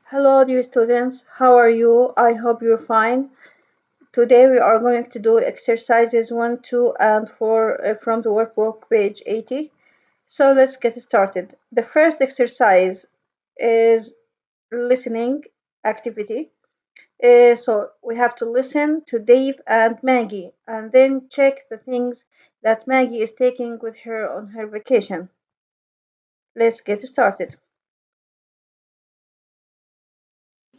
Hello, dear students. How are you? I hope you're fine. Today we are going to do exercises 1, 2, and 4 from the workbook, page 80. So let's get started. The first exercise is listening activity. So we have to listen to Dave and Maggie and then check the things that Maggie is taking with her on her vacation. Let's get started.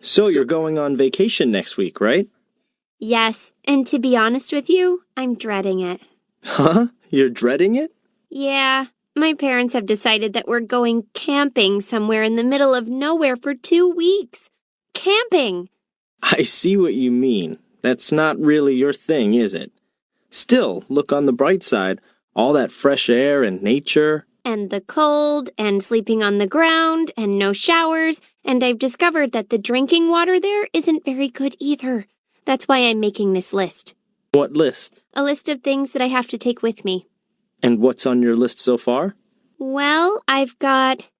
So you're going on vacation next week, right? Yes, and to be honest with you, I'm dreading it. Huh? You're dreading it? Yeah, my parents have decided that we're going camping somewhere in the middle of nowhere for 2 weeks. Camping! I see what you mean. That's not really your thing, is it? Still, look on the bright side. All that fresh air and nature. And the cold, and sleeping on the ground, and no showers, and I've discovered that the drinking water there isn't very good either. That's why I'm making this list. What list? A list of things that I have to take with me. And what's on your list so far? Well, I've got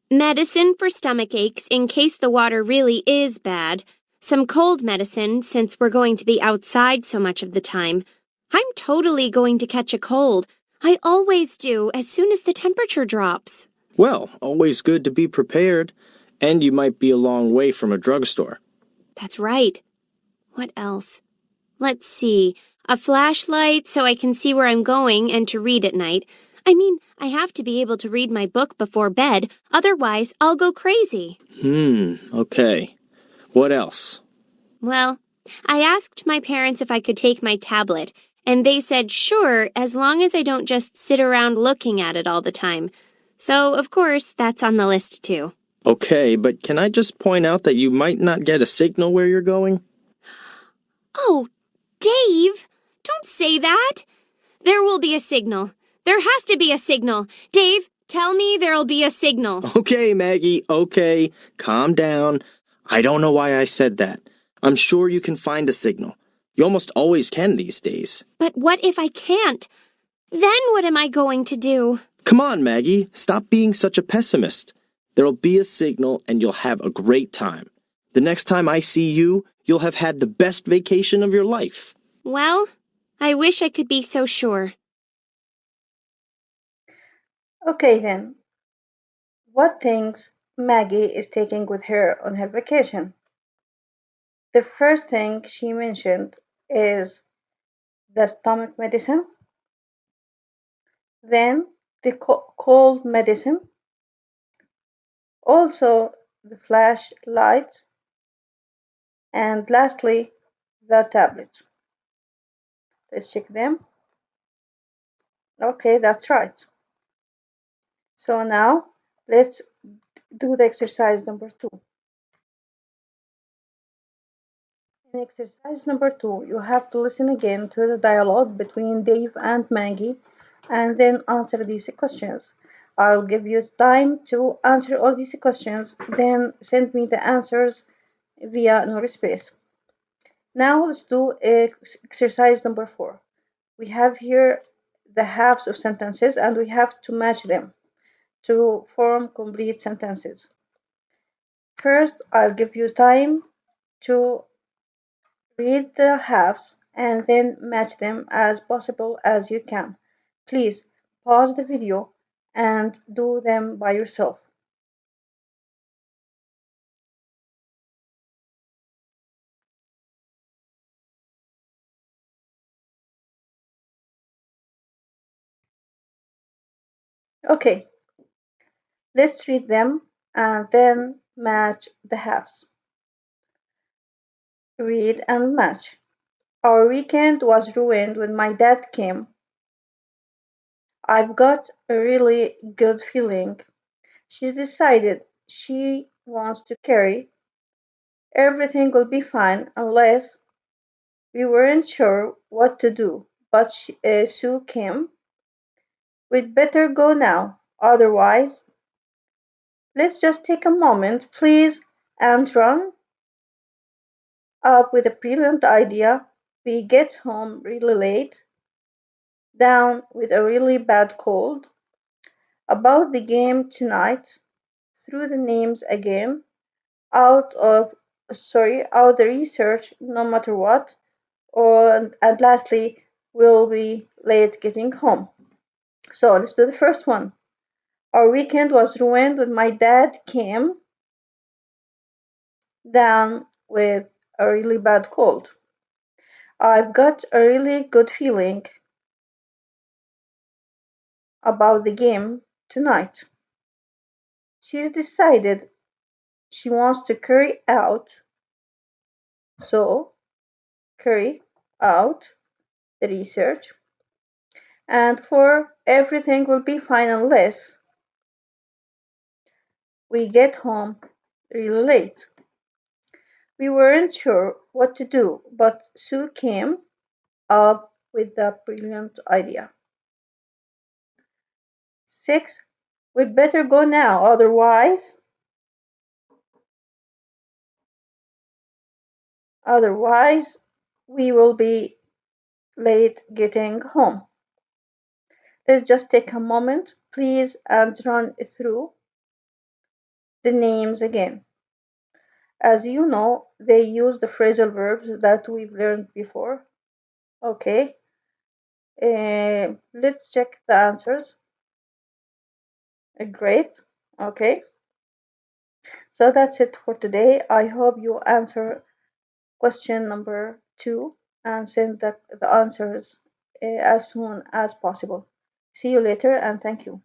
medicine for stomach aches in case the water really is bad, some cold medicine since we're going to be outside so much of the time. I'm totally going to catch a cold. I always do as soon as the temperature drops. Well, always good to be prepared. And you might be a long way from a drugstore. That's right. What else? Let's see. A flashlight so I can see where I'm going and to read at night. I mean, I have to be able to read my book before bed, otherwise I'll go crazy. Okay. What else? Well, I asked my parents if I could take my tablet, and they said sure, as long as I don't just sit around looking at it all the time. So, of course, that's on the list too. Okay, but can I just point out that you might not get a signal where you're going? Oh, Dave! Don't say that! There will be a signal. There has to be a signal. Dave, tell me there'll be a signal. Okay, Maggie, okay. Calm down. I don't know why I said that. I'm sure you can find a signal. You almost always can these days. But what if I can't? Then what am I going to do? Come on, Maggie. Stop being such a pessimist. There'll be a signal and you'll have a great time. The next time I see you, you'll have had the best vacation of your life. Well, I wish I could be so sure. Okay then. What things Maggie is taking with her on her vacation? The first thing she mentioned is the stomach medicine, then the cold medicine, also the flashlight, and lastly the tablets. Let's check them. Okay, that's right. So now let's do the exercise number 2. In exercise number 2, you have to listen again to the dialogue between Dave and Maggie and then answer these questions. I'll give you time to answer all these questions, then send me the answers via NoSpace. Now let's do exercise number 4. We have here the halves of sentences and we have to match them to form complete sentences. First, I'll give you time to read the halves and then match them as possible as you can. Please pause the video and do them by yourself. Okay, let's read them and then match the halves. Read and match. Our weekend was ruined when my dad came. I've got a really good feeling. She's decided she wants to carry. Everything will be fine unless we weren't sure what to do. But Sue came. We'd better go now. Otherwise, let's just take a moment, please, and run up with a brilliant idea. We get home really late, down with a really bad cold. About the game tonight, through the names again. out of out the research no matter what, and lastly, we'll be late getting home. So let's do the first one. Our weekend was ruined when my dad came down with a really bad cold. I've got a really good feeling about the game tonight. She's decided she wants to so carry out the research, and for everything will be fine unless we get home really late. We weren't sure what to do, but Sue came up with the brilliant idea. 6. We'd better go now, otherwise we will be late getting home. Let's just take a moment, please, and run through the names again. As you know, they use the phrasal verbs that we've learned before. Okay, let's check the answers. Great. Okay, so that's it for today. I hope you answer question number 2 and send the answers as soon as possible. See you later and thank you.